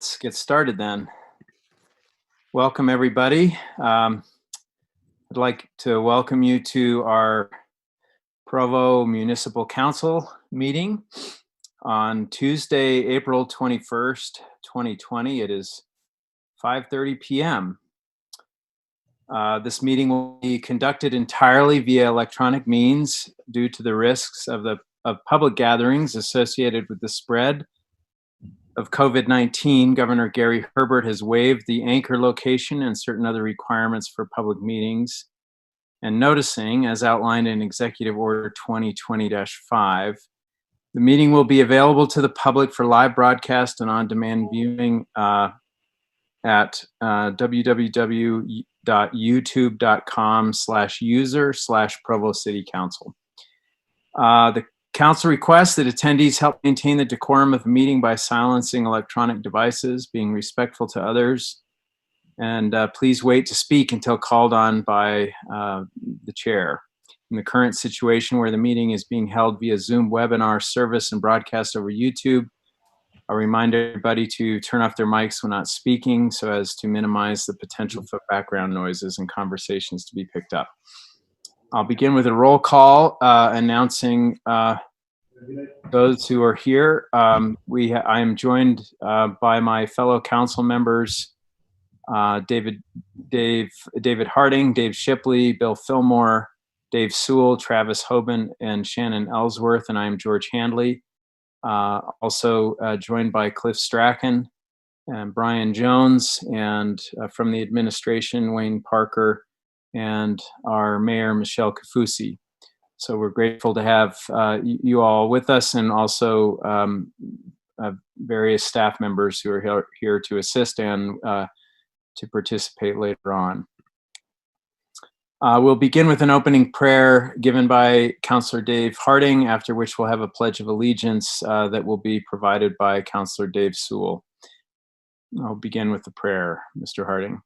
Let's get started then. Welcome, everybody. I'd like to welcome you to our Provo Municipal Council meeting on Tuesday, April 21st, 2020. It is 5:30 p.m. This meeting will be conducted entirely via electronic means due to the risks of public gatherings associated with the spread of COVID-19. Governor Gary Herbert has waived the anchor location and certain other requirements for public meetings and noticing, as outlined in Executive Order 2020-5. The meeting will be available to the public for live broadcast and on-demand viewing at www.youtube.com/user/Provo City Council. The Council requests that attendees help maintain the decorum of the meeting by silencing electronic devices, being respectful to others, and please wait to speak until called on by the chair. In the current situation where the meeting is being held via Zoom webinar service and broadcast over YouTube, I'll remind everybody to turn off their mics when not speaking so as to minimize the potential for background noises and conversations to be picked up. I'll begin with a roll call announcing those who are here. I am joined by my fellow council members, David Harding, Dave Shipley, Bill Fillmore, Dave Sewell, Travis Hoban, and Shannon Ellsworth, and I am George Handley. Also joined by Cliff Strachan and Brian Jones, and from the administration, Wayne Parker, and our mayor, Michelle Kafusi. So we're grateful to have you all with us, and also various staff members who are here to assist and to participate later on. We'll begin with an opening prayer given by Councilor Dave Harding, after which we'll have a Pledge of Allegiance that will be provided by Councilor Dave Sewell. I'll begin with the prayer, Mr. Harding.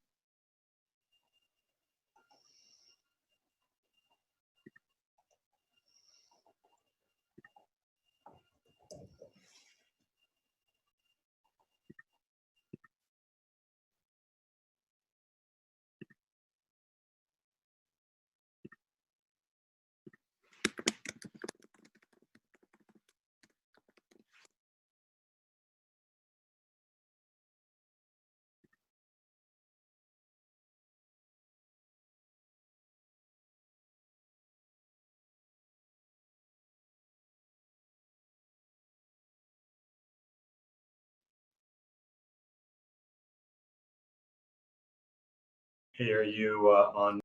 Hey, are you on?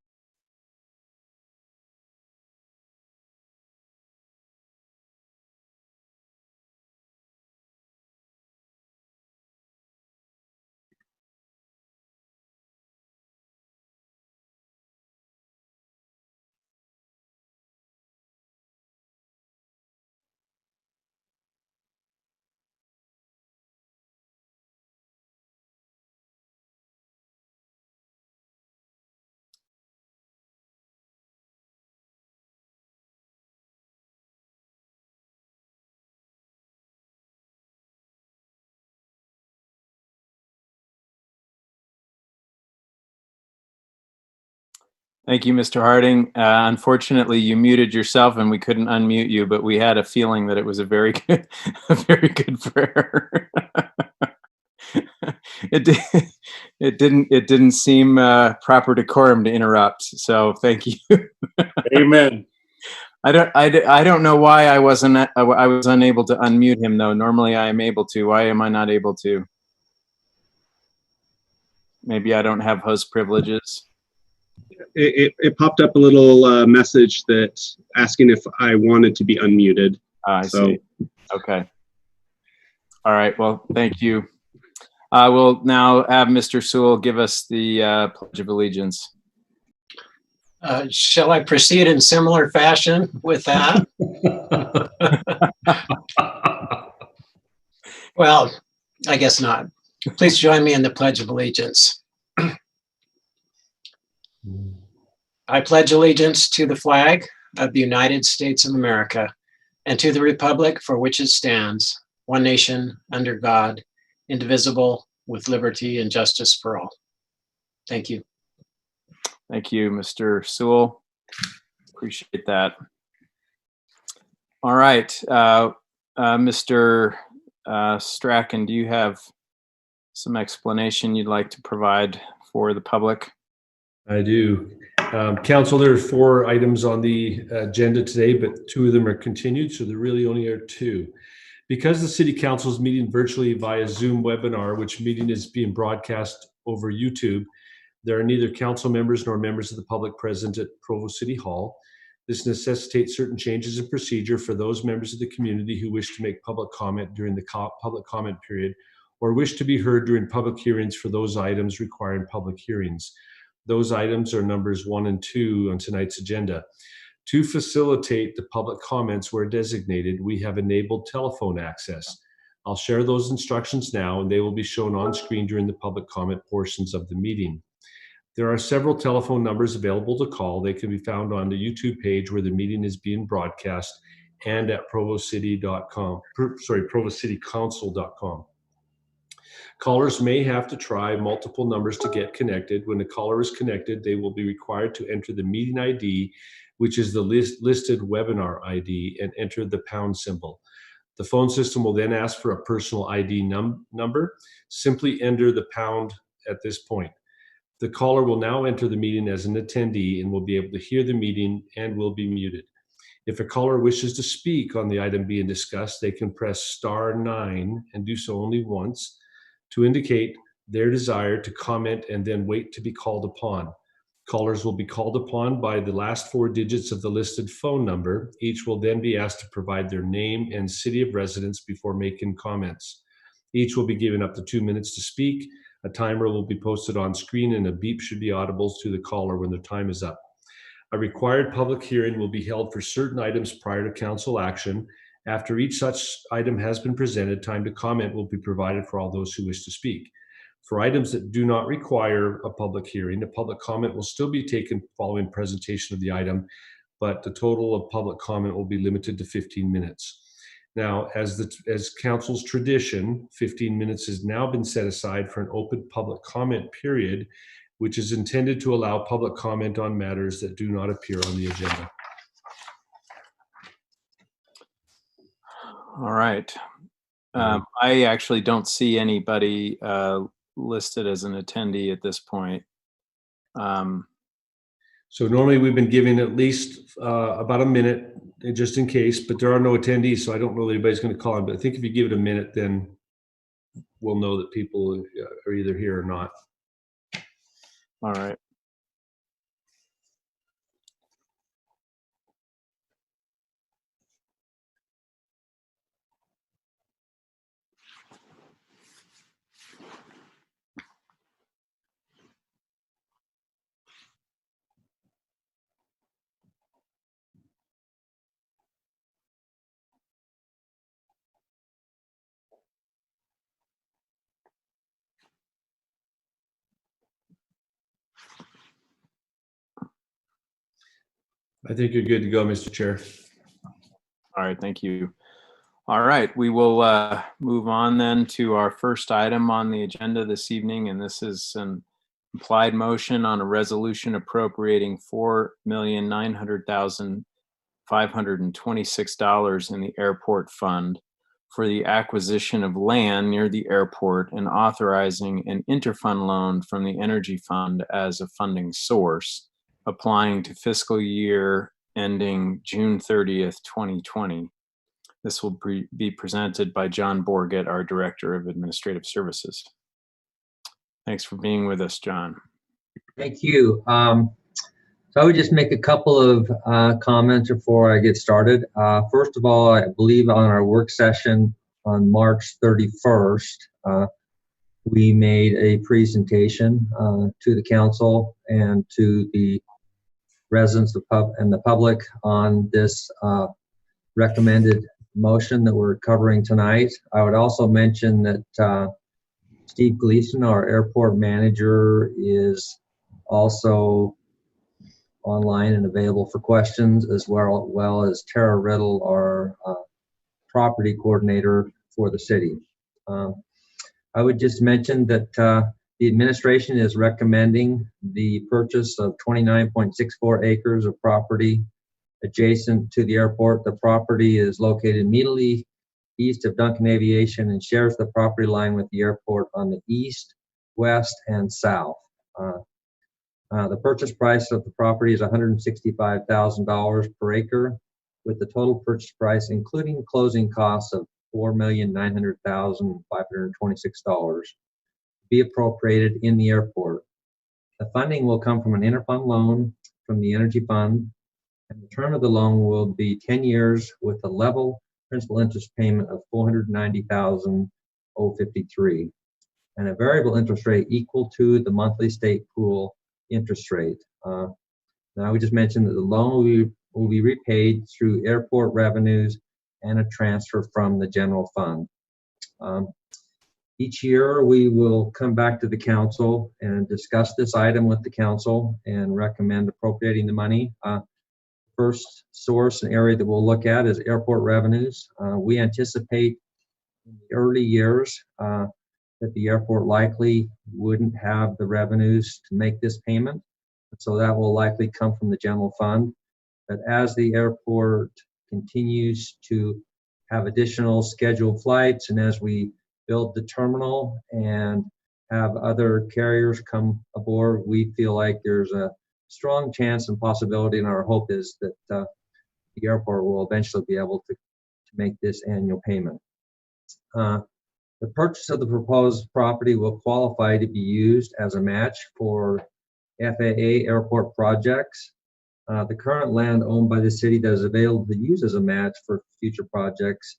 Thank you, Mr. Harding. Unfortunately, you muted yourself and we couldn't unmute you, but we had a feeling that it was a very good, prayer. It didn't seem proper decorum to interrupt. So thank you. Amen. I don't know why I was unable to unmute him though. Normally I am able to. Why am I not able to? Maybe I don't have host privileges. It popped up a little message that asking if I wanted to be unmuted. I see. Okay. All right. Well, thank you. We'll now have Mr. Sewell give us the Pledge of Allegiance. Shall I proceed in similar fashion with that? Well, I guess not. Please join me in the Pledge of Allegiance. I pledge allegiance to the flag of the United States of America and to the republic for which it stands, one nation, under God, indivisible, with liberty and justice for all. Thank you. Thank you, Mr. Sewell. Appreciate that. All right, Mr. Strachan, do you have some explanation you'd like to provide for the public? I do. Council, there are 4 items on the agenda today, but 2 of them are continued, so there really only are 2. Because the City Council is meeting virtually via Zoom webinar, which meeting is being broadcast over YouTube, there are neither council members nor members of the public present at Provo City Hall. This necessitates certain changes in procedure for those members of the community who wish to make public comment during the public comment period or wish to be heard during public hearings for those items requiring public hearings. Those items are numbers 1 and 2 on tonight's agenda. To facilitate the public comments where designated, we have enabled telephone access. I'll share those instructions now, and they will be shown on screen during the public comment portions of the meeting. There are several telephone numbers available to call. They can be found on the YouTube page where the meeting is being broadcast and at provocitycouncil.com. Callers may have to try multiple numbers to get connected. When the caller is connected, they will be required to enter the meeting ID, which is the listed webinar ID, and enter the pound symbol. The phone system will then ask for a personal ID number. Simply enter the pound at this point. The caller will now enter the meeting as an attendee and will be able to hear the meeting and will be muted. If a caller wishes to speak on the item being discussed, they can press *9 and do so only once to indicate their desire to comment and then wait to be called upon. Callers will be called upon by the last 4 digits of the listed phone number. Each will then be asked to provide their name and city of residence before making comments. Each will be given up to 2 minutes to speak. A timer will be posted on screen and a beep should be audible to the caller when their time is up. A required public hearing will be held for certain items prior to council action. After each such item has been presented, time to comment will be provided for all those who wish to speak. For items that do not require a public hearing, a public comment will still be taken following presentation of the item, but the total of public comment will be limited to 15 minutes. Now, as council's tradition, 15 minutes has now been set aside for an open public comment period, which is intended to allow public comment on matters that do not appear on the agenda. All right. I actually don't see anybody listed as an attendee at this point. So normally we've been giving at least about a minute just in case, but there are no attendees, so I don't know that anybody's going to call in. But I think if you give it a minute, then we'll know that people are either here or not. All right. I think you're good to go, Mr. Chair. All right, thank you. All right, we will move on then to our first item on the agenda this evening, and this is an implied motion on a resolution appropriating $4,900,526 in the airport fund for the acquisition of land near the airport and authorizing an interfund loan from the energy fund as a funding source, applying to fiscal year ending June 30th, 2020. This will be presented by John Borgett, our Director of Administrative Services. Thanks for being with us, John. Thank you. So I would just make a couple of comments before I get started. First of all, I believe on our work session on March 31st, we made a presentation to the council and to the residents and the public on this recommended motion that we're covering tonight. I would also mention that Steve Gleason, our airport manager, is also online and available for questions, as well as Tara Riddle, our property coordinator for the city. I would just mention that the administration is recommending the purchase of 29.64 acres of property adjacent to the airport. The property is located immediately east of Duncan Aviation and shares the property line with the airport on the east, west, and south. The purchase price of the property is $165,000 per acre, with the total purchase price, including closing costs, of $4,900,526, be appropriated in the airport. The funding will come from an interfund loan from the Energy Fund, and the term of the loan will be 10 years with a level principal interest payment of $490,053 and a variable interest rate equal to the monthly state pool interest rate. Now, we just mentioned that the loan will be repaid through airport revenues and a transfer from the general fund. Each year, we will come back to the council and discuss this item with the council and recommend appropriating the money. First source and area that we'll look at is airport revenues. We anticipate in the early years that the airport likely wouldn't have the revenues to make this payment. So that will likely come from the general fund. But as the airport continues to have additional scheduled flights, and as we build the terminal and have other carriers come aboard, we feel like there's a strong chance and possibility, and our hope is that the airport will eventually be able to make this annual payment. The purchase of the proposed property will qualify to be used as a match for FAA airport projects. The current land owned by the city that is available to use as a match for future projects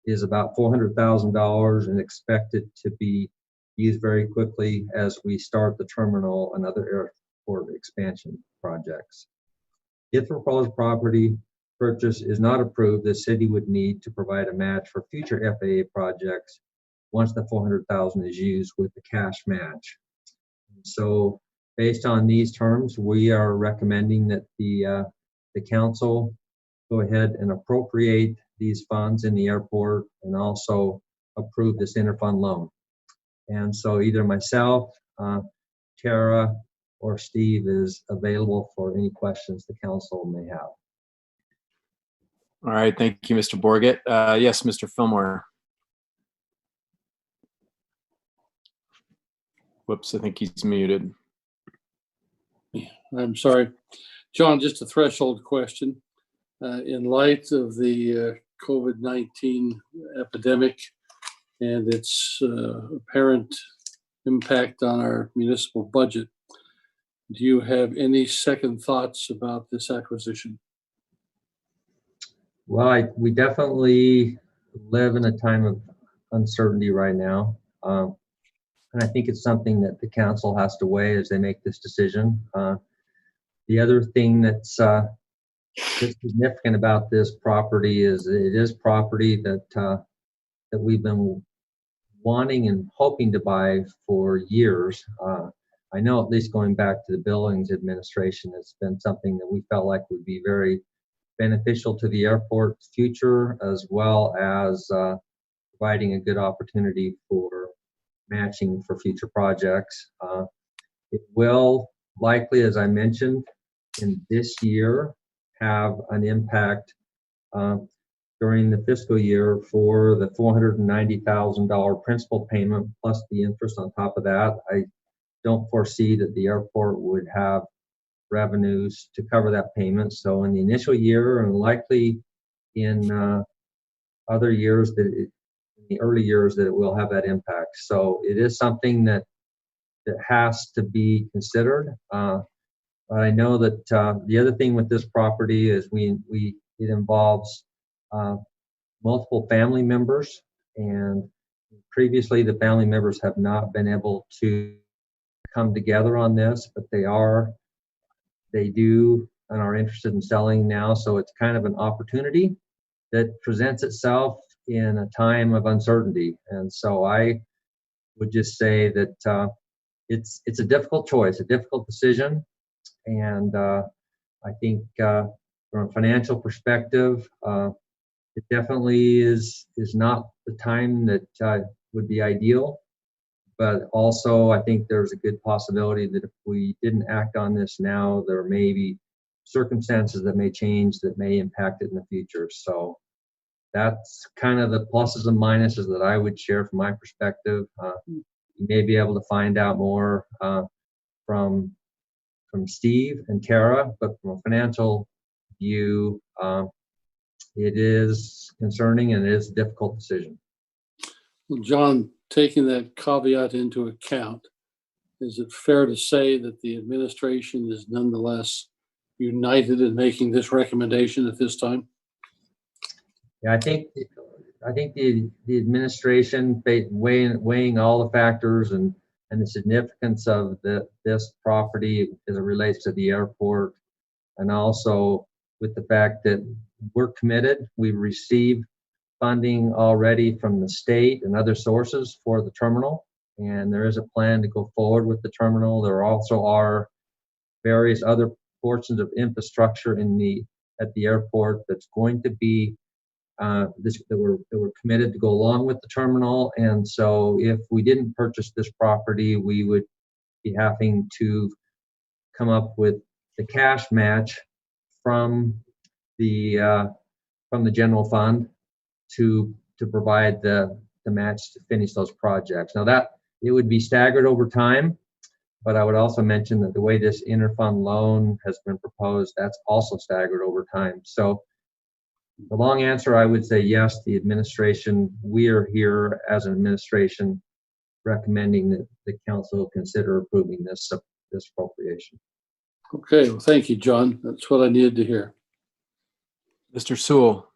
is about $400,000 and expected to be used very quickly as we start the terminal and other airport expansion projects. If the proposed property purchase is not approved, the city would need to provide a match for future FAA projects once the $400,000 is used with the cash match. So based on these terms, we are recommending that the council go ahead and appropriate these funds in the airport and also approve this interfund loan. And so either myself, Tara, or Steve is available for any questions the council may have. All right, thank you, Mr. Borgett. Yes, Mr. Fillmore. Whoops, I think he's muted. I'm sorry. John, just a threshold question. In light of the COVID-19 epidemic and its apparent impact on our municipal budget, do you have any second thoughts about this acquisition? Well, we definitely live in a time of uncertainty right now. And I think it's something that the council has to weigh as they make this decision. The other thing that's significant about this property is it is property that we've been wanting and hoping to buy for years. I know, at least going back to the Billings administration, it's been something that we felt like would be very beneficial to the airport's future, as well as providing a good opportunity for matching for future projects. It will likely, as I mentioned, in this year have an impact during the fiscal year for the $490,000 principal payment plus the interest on top of that. I don't foresee that the airport would have revenues to cover that payment. So in the initial year, and likely in other years, in the early years, that it will have that impact. So it is something that has to be considered. But I know that the other thing with this property is it involves multiple family members, and previously the family members have not been able to come together on this, but they do and are interested in selling now. So it's kind of an opportunity that presents itself in a time of uncertainty. And so I would just say that it's a difficult choice, a difficult decision. And I think from a financial perspective, it definitely is not the time that would be ideal. But also, I think there's a good possibility that if we didn't act on this now, there may be circumstances that may change that may impact it in the future. So that's kind of the pluses and minuses that I would share from my perspective. You may be able to find out more from Steve and Tara, but from a financial view, it is concerning and it is a difficult decision. Well, John, taking that caveat into account, is it fair to say that the administration is nonetheless united in making this recommendation at this time? Yeah, I think the administration weighing all the factors and the significance of this property as it relates to the airport, and also with the fact that we're committed. We've received funding already from the state and other sources for the terminal, and there is a plan to go forward with the terminal. There also are various other portions of infrastructure at the airport that's going to be that we're committed to go along with the terminal. And so if we didn't purchase this property, we would be having to come up with the cash match from the general fund to provide the match to finish those projects. Now that it would be staggered over time, but I would also mention that the way this interfund loan has been proposed, that's also staggered over time. So the long answer, I would say yes, the administration, we are here as an administration recommending that the council consider approving this appropriation. Okay, well, thank you, John. That's what I needed to hear. Mr. Sewell.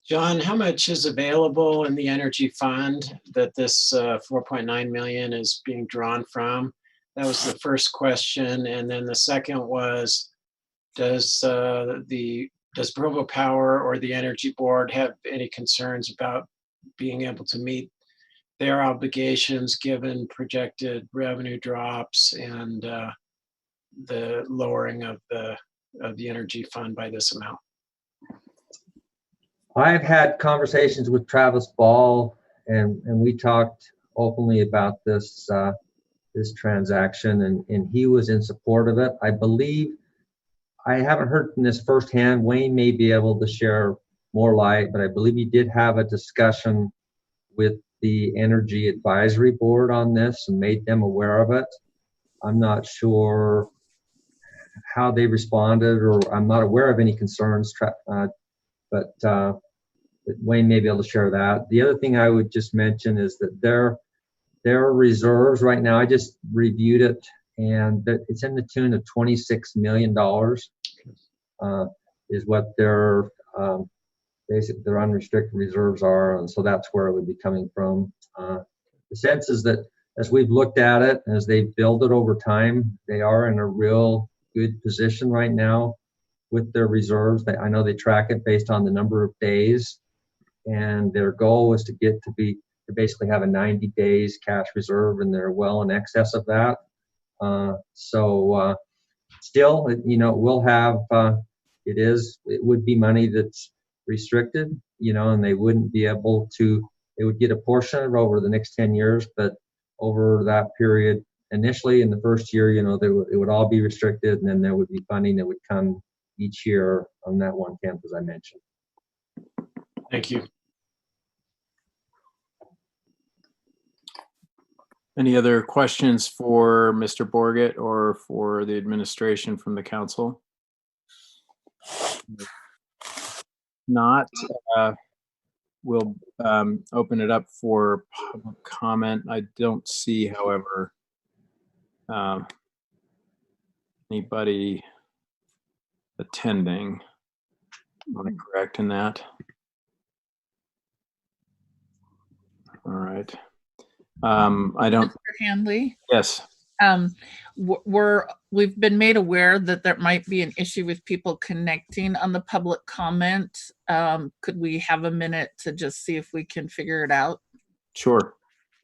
John, how much is available in the energy fund that this 4.9 million is being drawn from? That was the first question. And then the second was, does Provo Power or the Energy Board have any concerns about being able to meet their obligations given projected revenue drops and the lowering of the energy fund by this amount? I've had conversations with Travis Ball, and we talked openly about this transaction, and he was in support of it. I believe, I haven't heard from this firsthand. Wayne may be able to share more light, but I believe he did have a discussion with the Energy Advisory Board on this and made them aware of it. I'm not sure how they responded, or I'm not aware of any concerns, but Wayne may be able to share that. The other thing I would just mention is that their reserves right now, I just reviewed it, and it's in the tune of $26 million is what their unrestricted reserves are, and so that's where it would be coming from. The sense is that as we've looked at it, as they build it over time, they are in a real good position right now with their reserves. I know they track it based on the number of days, and their goal was to basically have a 90 days cash reserve, and they're well in excess of that. Still, we'll have, it would be money that's restricted, and they wouldn't be able to, they would get a portion of it over the next 10 years, but over that period, initially in the first year, it would all be restricted, and then there would be funding that would come each year on that one campus I mentioned. Thank you. Any other questions for Mr. Borgett or for the administration from the council? Not, we'll open it up for public comment. I don't see, however, anybody attending. Am I correct in that? All right. I don't. Mr. Handley, Yes. we've been made aware that there might be an issue with people connecting on the public comment. Could we have a minute to just see if we can figure it out? Sure.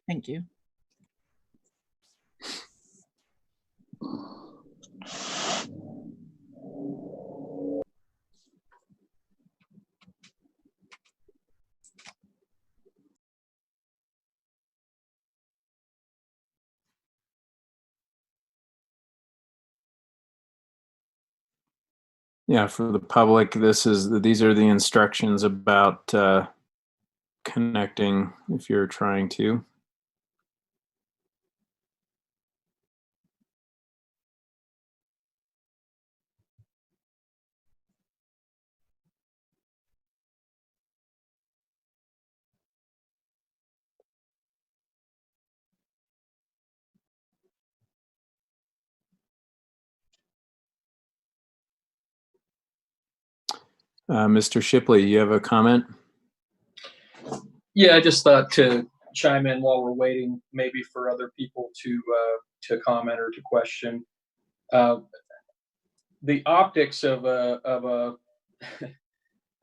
Thank you. Yeah, for the public, these are the instructions about connecting if you're trying to. Mr. Shipley, you have a comment? Yeah, I just thought to chime in while we're waiting, maybe for other people to comment or to question. The optics of a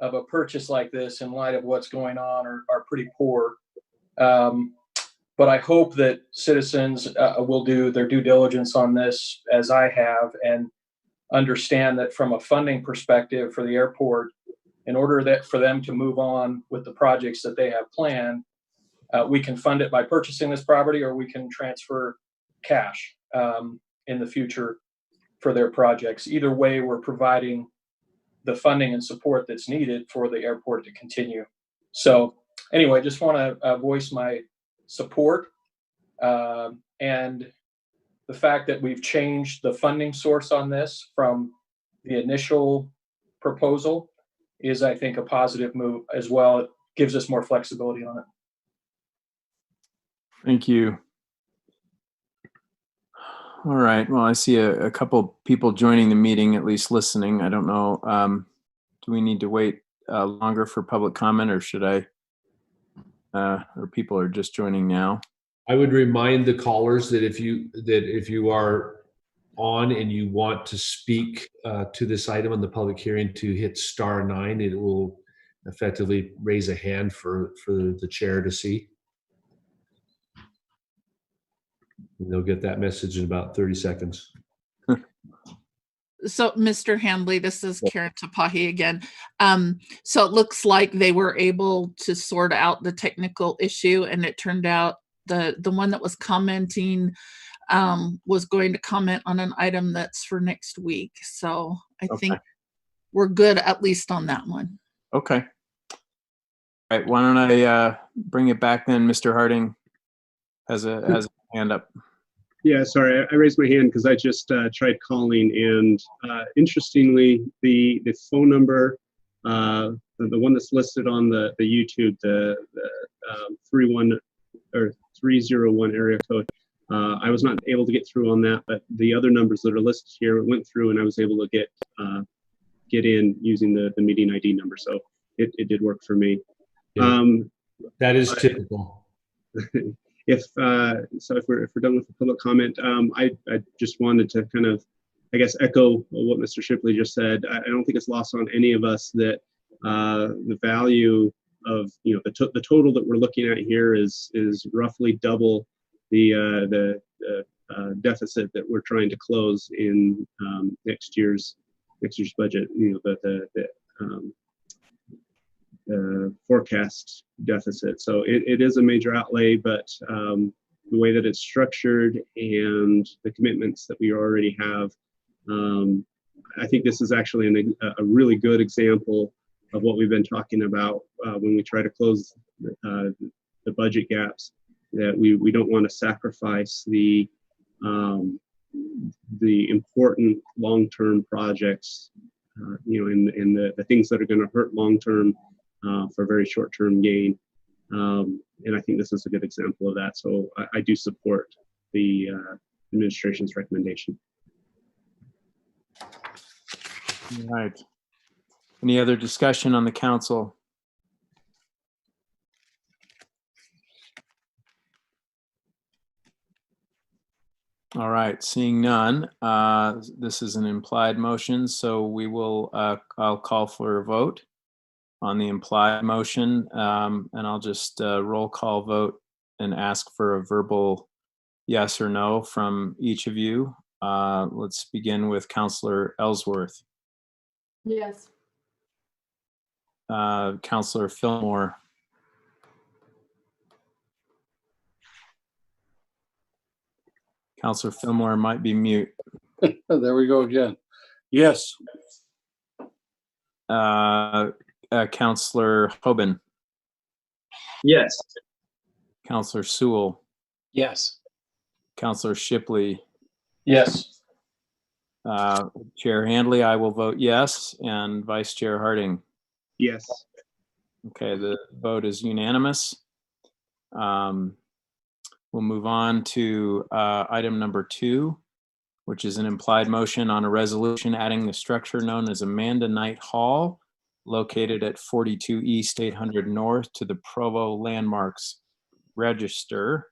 of a purchase like this, in light of what's going on, are pretty poor. But I hope that citizens will do their due diligence on this, as I have, and understand that from a funding perspective for the airport, in order that for them to move on with the projects that they have planned, we can fund it by purchasing this property, or we can transfer cash in the future for their projects. Either way, we're providing the funding and support that's needed for the airport to continue. So anyway, just want to voice my support, and the fact that we've changed the funding source on this from the initial proposal is, I think, a positive move as well. It gives us more flexibility on it. Thank you. All right. Well, I see a couple people joining the meeting, at least listening. I don't know. Do we need to wait longer for public comment, or should I? Or people are just joining now? I would remind the callers that if you are on and you want to speak to this item on the public hearing, to hit *9. It will effectively raise a hand for the chair to see. And they'll get that message in about 30 seconds. So, Mr. Handley, this is Karen Tapahi again. So it looks like they were able to sort out the technical issue, and it turned out the one that was commenting was going to comment on an item that's for next week. So I think we're good, at least on that one. Okay. All right. Why don't I bring it back then? Mr. Harding has a hand up. Yeah, sorry, I raised my hand because I just tried calling, and interestingly, the phone number, the one that's listed on the YouTube, the 301 area code, I was not able to get through on that, but the other numbers that are listed here went through, and I was able to get in using the meeting ID number, so it did work for me. Yeah. That is typical. If we're done with the public comment, I just wanted to kind of, I guess, echo what Mr. Shipley just said. I don't think it's lost on any of us that the value of, the total that we're looking at here is roughly double the deficit that we're trying to close in next year's budget. The forecast deficit. So it is a major outlay, but the way that it's structured and the commitments that we already have, I think this is actually a really good example of what we've been talking about when we try to close the budget gaps, that we don't want to sacrifice the important long-term projects, in the things that are going to hurt long-term for very short-term gain. And I think this is a good example of that. So I do support the administration's recommendation. All right. Any other discussion on the council? All right, seeing none, this is an implied motion, so we will, I'll call for a vote on the implied motion, and I'll just roll call vote and ask for a verbal yes or no from each of you. Let's begin with Councillor Ellsworth. Yes. Councillor Fillmore. Councillor Fillmore might be mute. There we go again. Yes. Counselor Hoban, Yes. Counselor Sewell, Yes. Counselor Shipley, Yes. Chair Handley, I will vote yes, and Vice Chair Harding. Yes. Okay, the vote is unanimous. We'll move on to item number 2, which is an implied motion on a resolution adding the structure known as Amanda Knight Hall, located at 42 East 800 North, to the Provo Landmarks Register.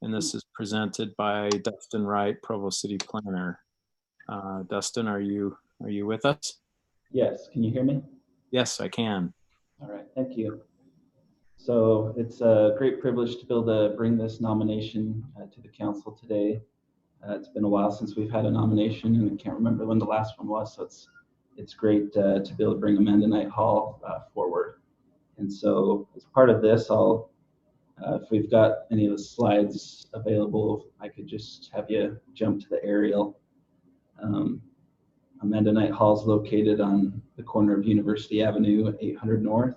And this is presented by Dustin Wright, Provo City Planner. Dustin, are you with us? Yes, can you hear me? Yes, I can. All right, thank you. So it's a great privilege to be able to bring this nomination to the council today. It's been a while since we've had a nomination, and I can't remember when the last one was, so it's great to be able to bring Amanda Knight Hall forward. And so as part of this, if we've got any of the slides available, I could just have you jump to the aerial. Amanda Knight Hall is located on the corner of University Avenue at 800 North.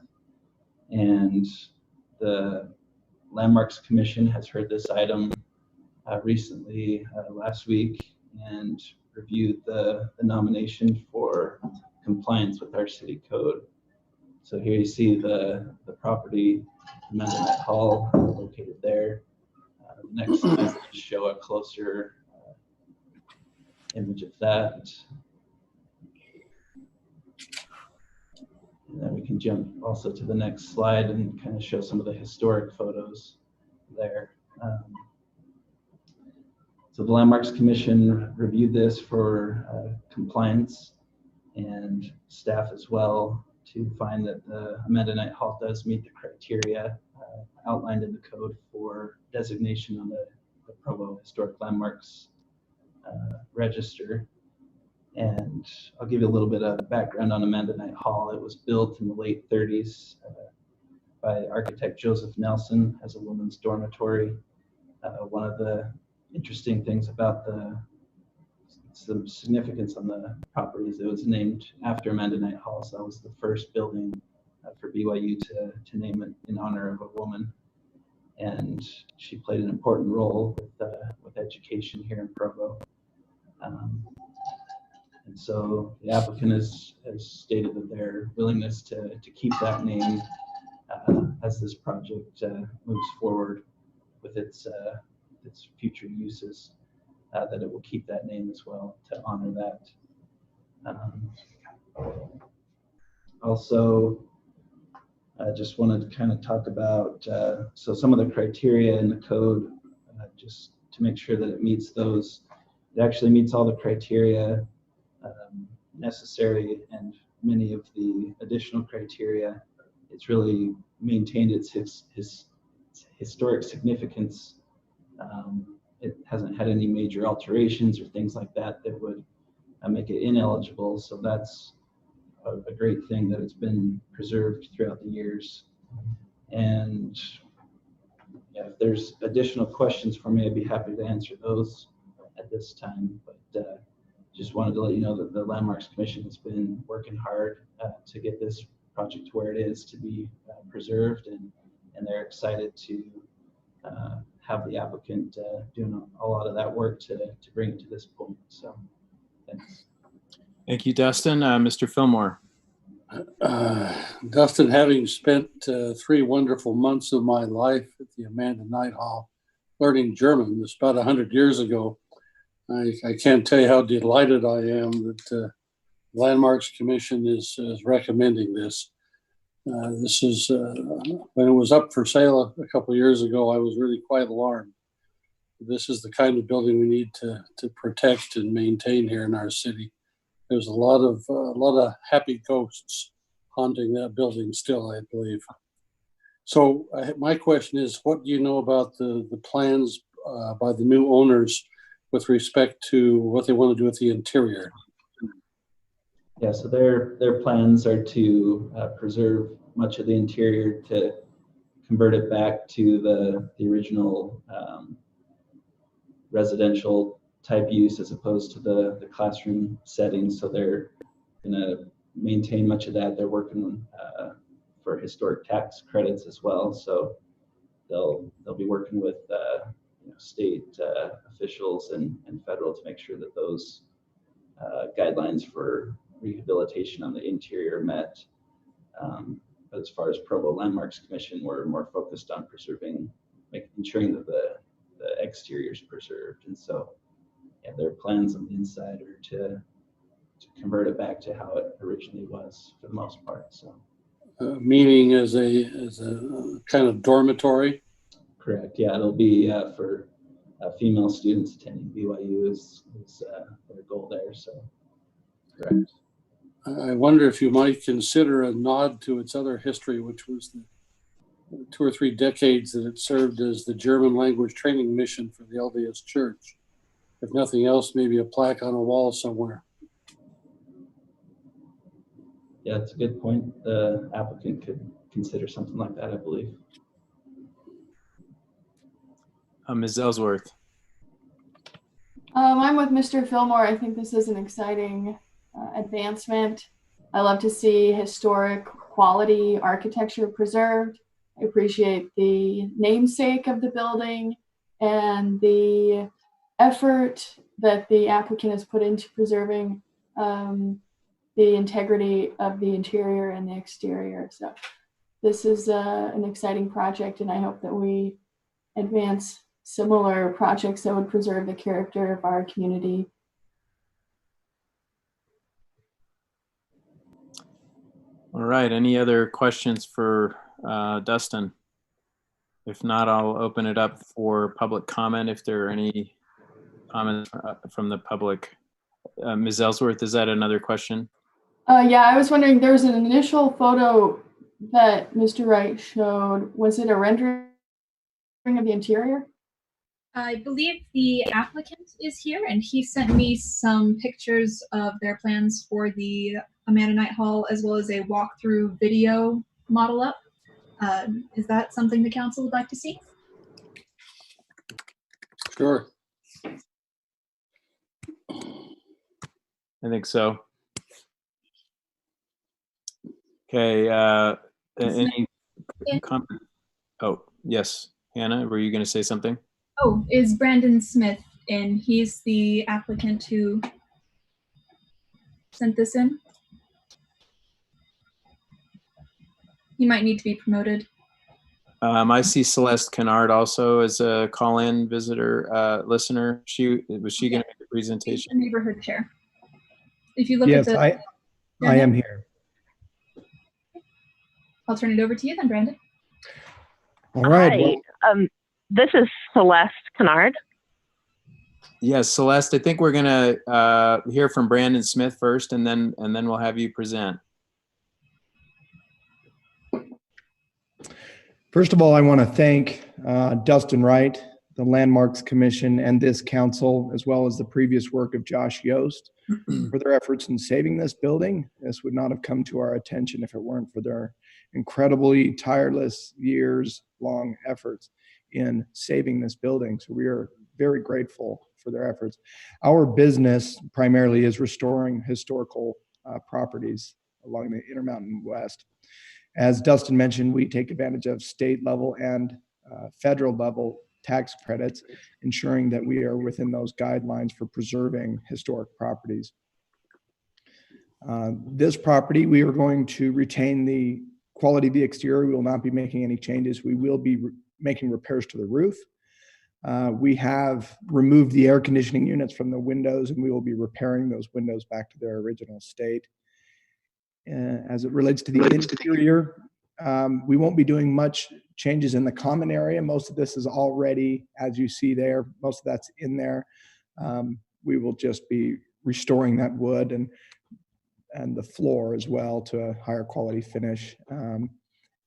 And the Landmarks Commission has heard this item recently, last week, and reviewed the nomination for compliance with our city code. So here you see the property, Amanda Knight Hall, located there. Next slide will just show a closer image of that. And then we can jump also to the next slide and kind of show some of the historic photos there. So the Landmarks Commission reviewed this for compliance, and staff as well, to find that the Amanda Knight Hall does meet the criteria outlined in the code for designation on the Provo Historic Landmarks Register. And I'll give you a little bit of background on Amanda Knight Hall. It was built in the late 30s by architect Joseph Nelson as a women's dormitory. One of the interesting things about some significance on the property is it was named after Amanda Knight Hall. So that was the first building for BYU to name it in honor of a woman. And she played an important role with education here in Provo. And so the applicant has stated that their willingness to keep that name as this project moves forward with its future uses, that it will keep that name as well to honor that. Also, I just wanted to kind of talk about so some of the criteria in the code, just to make sure that it meets those. It actually meets all the criteria necessary, and many of the additional criteria. It's really maintained its historic significance. It hasn't had any major alterations or things like that that would make it ineligible. So that's a great thing, that it's been preserved throughout the years. And yeah, if there's additional questions for me, I'd be happy to answer those at this time. But just wanted to let you know that the Landmarks Commission has been working hard to get this project to where it is, to be preserved, and they're excited to have the applicant doing a lot of that work to bring it to this point. So thanks. Thank you, Dustin. Mr. Fillmore. Dustin, having spent 3 wonderful months of my life at the Amanda Knight Hall learning German, this about 100 years ago, I can't tell you how delighted I am that Landmarks Commission is recommending this. This is, when it was up for sale a couple of years ago, I was really quite alarmed. This is the kind of building we need to protect and maintain here in our city. There's a lot of happy ghosts haunting that building still, I believe. So my question is, what do you know about the plans by the new owners with respect to what they want to do with the interior? Yeah, so their plans are to preserve much of the interior, to convert it back to the original residential type use, as opposed to the classroom setting. So they're going to maintain much of that. They're working for historic tax credits as well, so they'll be working with state officials and federal to make sure that those guidelines for rehabilitation on the interior met. But as far as Provo Landmarks Commission, we're more focused on ensuring that the exterior is preserved. And so, yeah, their plans on the inside are to convert it back to how it originally was for the most part. So, meaning as a kind of dormitory. Correct. Yeah, it'll be for female students attending BYU is their goal there. So, correct. I wonder if you might consider a nod to its other history, which was the 2 or 3 decades that it served as the German language training mission for the LDS Church. If nothing else, maybe a plaque on a wall somewhere. Yeah, it's a good point. The applicant could consider something like that, I believe. Ms. Ellsworth. I'm with Mr. Fillmore. I think this is an exciting advancement. I love to see historic quality architecture preserved. I appreciate the namesake of the building and the effort that the applicant has put into preserving the integrity of the interior and the exterior. So this is an exciting project, and I hope that we advance similar projects that would preserve the character of our community. All right, any other questions for Dustin? If not, I'll open it up for public comment if there are any comments from the public. Ms. Ellsworth, is that another question? Yeah, I was wondering, there was an initial photo that Mr. Wright showed. Was it a rendering of the interior? I believe the applicant is here, and he sent me some pictures of their plans for the Amanda Knight Hall, as well as a walkthrough video model up. Is that something the council would like to see? Sure. I think so. Okay, any comment? Oh, yes. Hannah, were you going to say something? Oh, is Brandon Smith in? He's the applicant who sent this in. He might need to be promoted. I see Celeste Kennard also as a call-in visitor, listener. Was she going to make a presentation? The neighborhood chair. If you look yes, at the... I am here. I'll turn it over to you then, Brandon. All right. Hi. Well, This is Celeste Kennard. Yes, Celeste, I think we're going to hear from Brandon Smith first, and then we'll have you present. first of all, I want to thank Dustin Wright, the Landmarks Commission, and this council, as well as the previous work of Josh Yost, for their efforts in saving this building. This would not have come to our attention if it weren't for their incredibly tireless years-long efforts in saving this building. So we are very grateful for their efforts. Our business primarily is restoring historical properties along the Intermountain West. As Dustin mentioned, we take advantage of state level and federal level tax credits, ensuring that we are within those guidelines for preserving historic properties. This property, we are going to retain the quality of the exterior. We will not be making any changes. We will be making repairs to the roof. We have removed the air conditioning units from the windows, and we will be repairing those windows back to their original state. As it relates to the interior, we won't be doing much changes in the common area. Most of this is already, as you see there, most of that's in there. We will just be restoring that wood and the floor as well to a higher quality finish.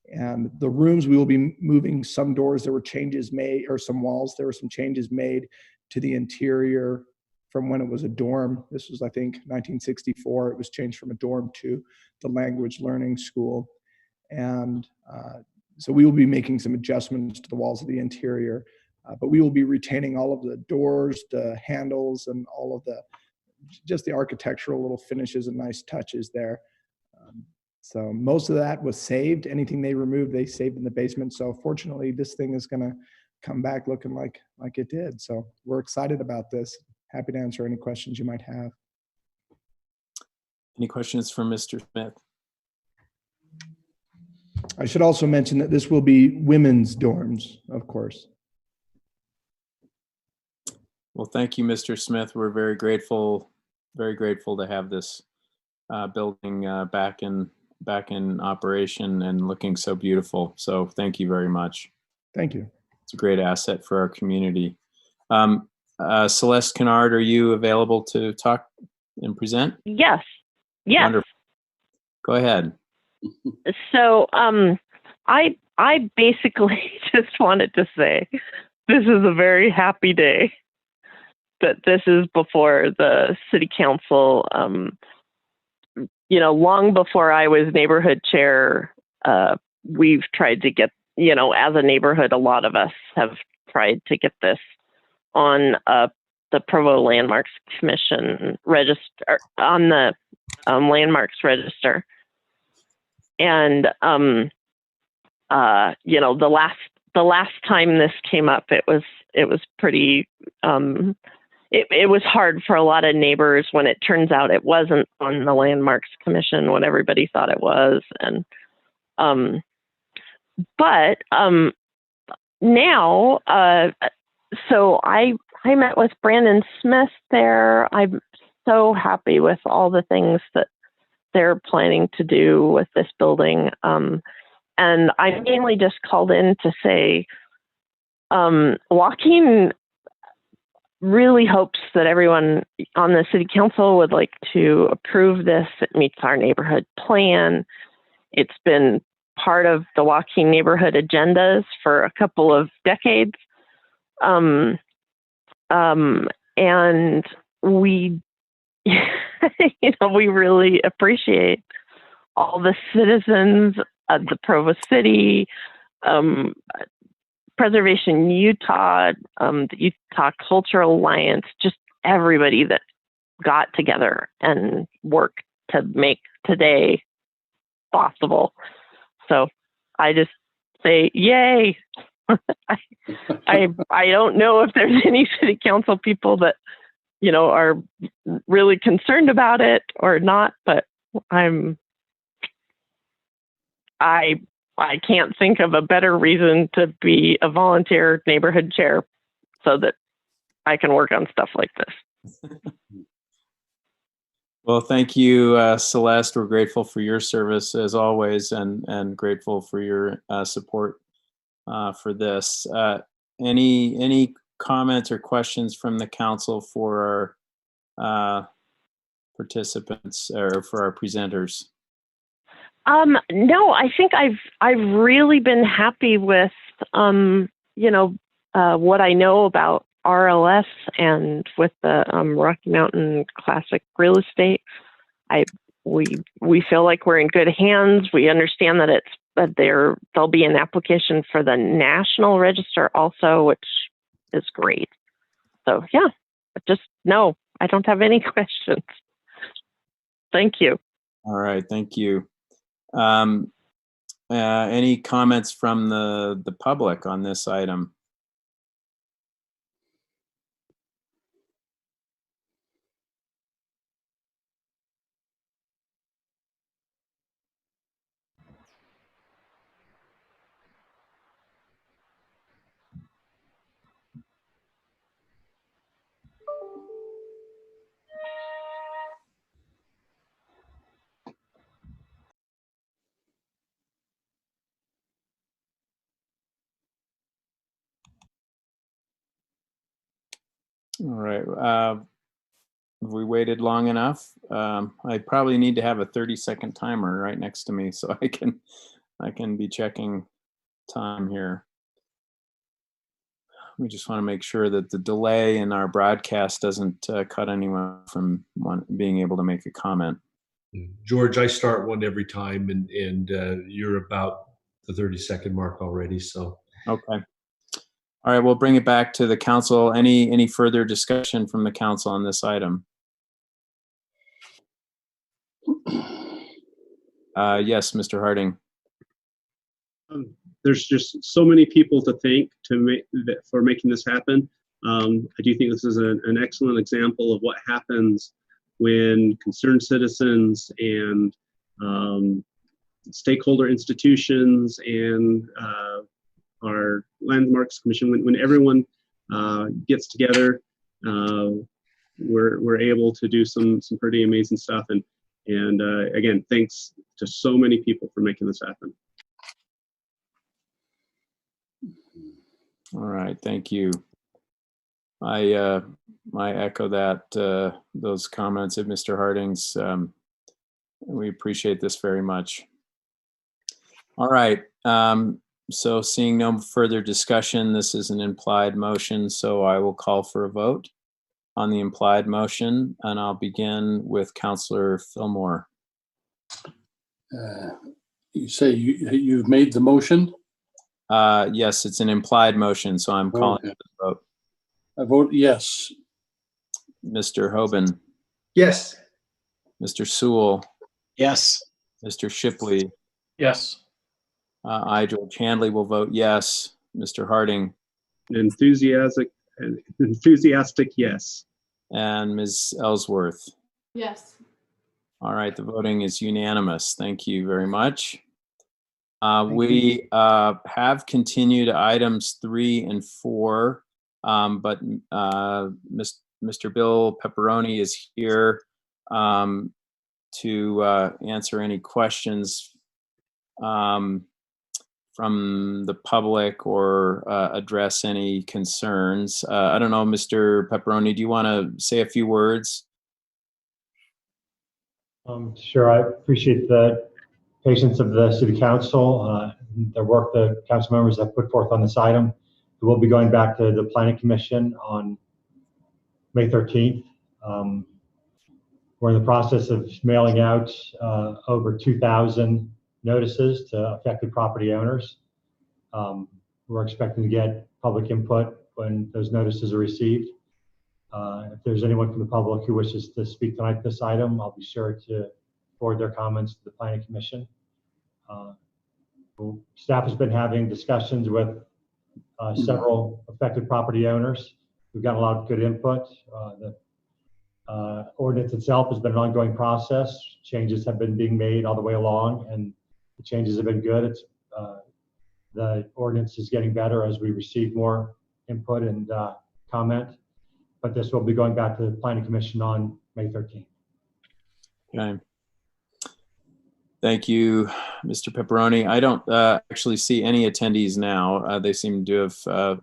And the rooms, we will be moving some doors. There were changes made, or some walls. There were some changes made to the interior from when it was a dorm. This was, I think, 1964. It was changed from a dorm to the language learning school. And so we will be making some adjustments to the walls of the interior, but we will be retaining all of the doors, the handles, and all of just the architectural little finishes and nice touches there. So most of that was saved. Anything they removed, they saved in the basement. So fortunately, this thing is going to come back looking like it did. So we're excited about this. Happy to answer any questions you might have. Any questions for Mr. Smith? I should also mention that this will be women's dorms, of course. Well, thank you, Mr. Smith. We're very grateful to have this building back in operation and looking so beautiful. So thank you very much. Thank you. It's a great asset for our community. Celeste Kennard, are you available to talk and present? Yes. Yes. Wonderful. Go ahead. So I basically just wanted to say this is a very happy day that this is before the city council. Long before I was neighborhood chair, we've tried to get, as a neighborhood, a lot of us have tried to get this on the Provo Landmarks Commission register, on the Landmarks Register. And, the last time this came up, it was pretty, it was hard for a lot of neighbors when it turns out it wasn't on the Landmarks Commission when everybody thought it was. And, now, so I met with Brandon Smith there. I'm so happy with all the things that they're planning to do with this building. And I mainly just called in to say, Joaquin really hopes that everyone on the city council would like to approve this. It meets our neighborhood plan. It's been part of the Joaquin neighborhood agendas for a couple of decades. And we, we really appreciate all the citizens of the Provo City, Preservation Utah, the Utah Cultural Alliance, just everybody that got together and worked to make today possible. So I just say, yay. I don't know if there's any city council people that, are really concerned about it or not, but I can't think of a better reason to be a volunteer neighborhood chair so that I can work on stuff like this. Well, thank you, Celeste. We're grateful for your service as always, and grateful for your support for this. Any comments or questions from the council for our participants or for our presenters? No, I think I've really been happy with what I know about RLS and with the Rocky Mountain Classic Real Estate. We feel like we're in good hands. We understand that there'll be an application for the National Register also, which is great. So yeah, no, I don't have any questions. Thank you. All right, thank you. Any comments from the public on this item? All right. Have we waited long enough? I probably need to have a 30-second timer right next to me so I can be checking time here. We just want to make sure that the delay in our broadcast doesn't cut anyone from being able to make a comment. George, I start one every time, and you're about the 30-second mark already. So okay. All right, we'll bring it back to the council. Any further discussion from the council on this item? Yes, Mr. Harding. There's just so many people to thank for making this happen. I do think this is an excellent example of what happens when concerned citizens and stakeholder institutions and our Landmarks Commission, when everyone gets together, we're able to do some pretty amazing stuff. And again, thanks to so many people for making this happen. All right, thank you. I echo that those comments of Mr. Harding's. We appreciate this very much. All right, so seeing no further discussion, this is an implied motion, so I will call for a vote on the implied motion, and I'll begin with Councillor Fillmore. You say you've made the motion? Yes, it's an implied motion, so I'm calling for the vote. I vote yes. Mr. Hoban. Yes. Mr. Sewell. Yes. Mr. Shipley. Yes. I, George Handley, will vote yes. Mr. Harding. Enthusiastic yes. And Ms. Ellsworth. Yes. All right, the voting is unanimous. Thank you very much. We have continued items 3 and 4, but Mr. Bill Pepperoni is here to answer any questions from the public or address any concerns. I don't know, Mr. Pepperoni, do you want to say a few words? Sure, I appreciate the patience of the City Council, the work the council members have put forth on this item. It will be going back to the Planning Commission on May 13th. We're in the process of mailing out over 2,000 notices to affected property owners. We're expecting to get public input when those notices are received. If there's anyone from the public who wishes to speak tonight this item, I'll be sure to forward their comments to the Planning Commission. Staff has been having discussions with several affected property owners. We've got a lot of good input. The ordinance itself has been an ongoing process. Changes have been being made all the way along, and the changes have been good. The ordinance is getting better as we receive more input and comment. But this will be going back to the Planning Commission on May 13th. Okay. Thank you, Mr. Pepperoni. I don't actually see any attendees now. They seem to have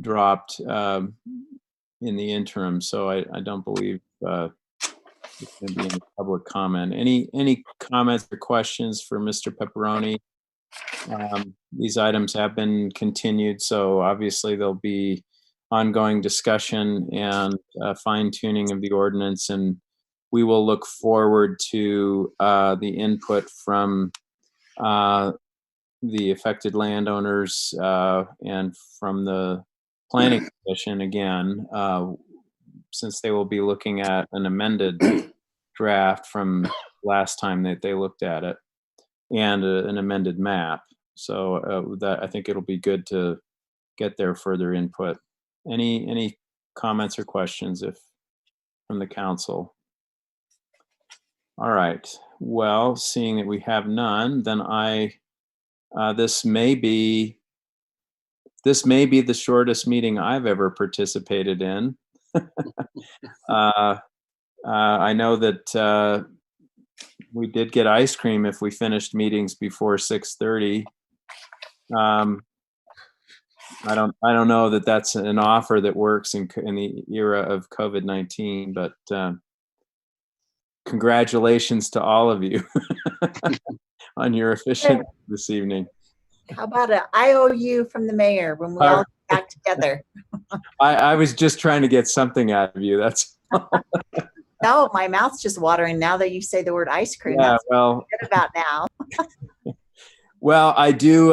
dropped in the interim, so I don't believe there's going to be any public comment. Any comments or questions for Mr. Pepperoni? These items have been continued, so obviously there'll be ongoing discussion and fine-tuning of the ordinance, and we will look forward to the input from the affected landowners and from the Planning Commission again, since they will be looking at an amended draft from last time that they looked at it, and an amended map. So that I think it'll be good to get their further input. Any comments or questions from the council? All right. Well, seeing that we have none, then this may be the shortest meeting I've ever participated in. I know that we did get ice cream if we finished meetings before 6:30. I don't know that that's an offer that works in the era of COVID-19, but congratulations to all of you on your efficiency this evening. How about an IOU from the mayor when we all get back together? I was just trying to get something out of you. That's all. No, my mouth's just watering now that you say the word ice cream. Yeah, that's well, what I'm good about now. well, I do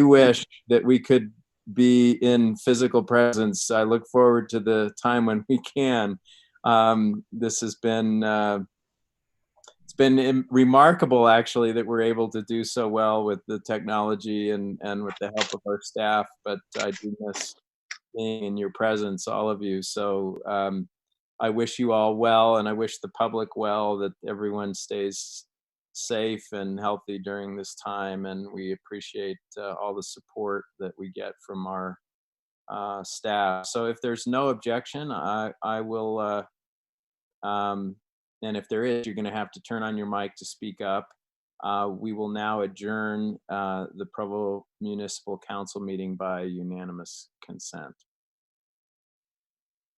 wish that we could be in physical presence. I look forward to the time when we can. This has been been remarkable, actually, that we're able to do so well with the technology and with the help of our staff. But I do miss being in your presence, all of you. So I wish you all well, and I wish the public well, that everyone stays safe and healthy during this time. And we appreciate all the support that we get from our staff. So if there's no objection, I will, and if there is, you're going to have to turn on your mic to speak up. We will now adjourn the Provo Municipal Council meeting by unanimous consent.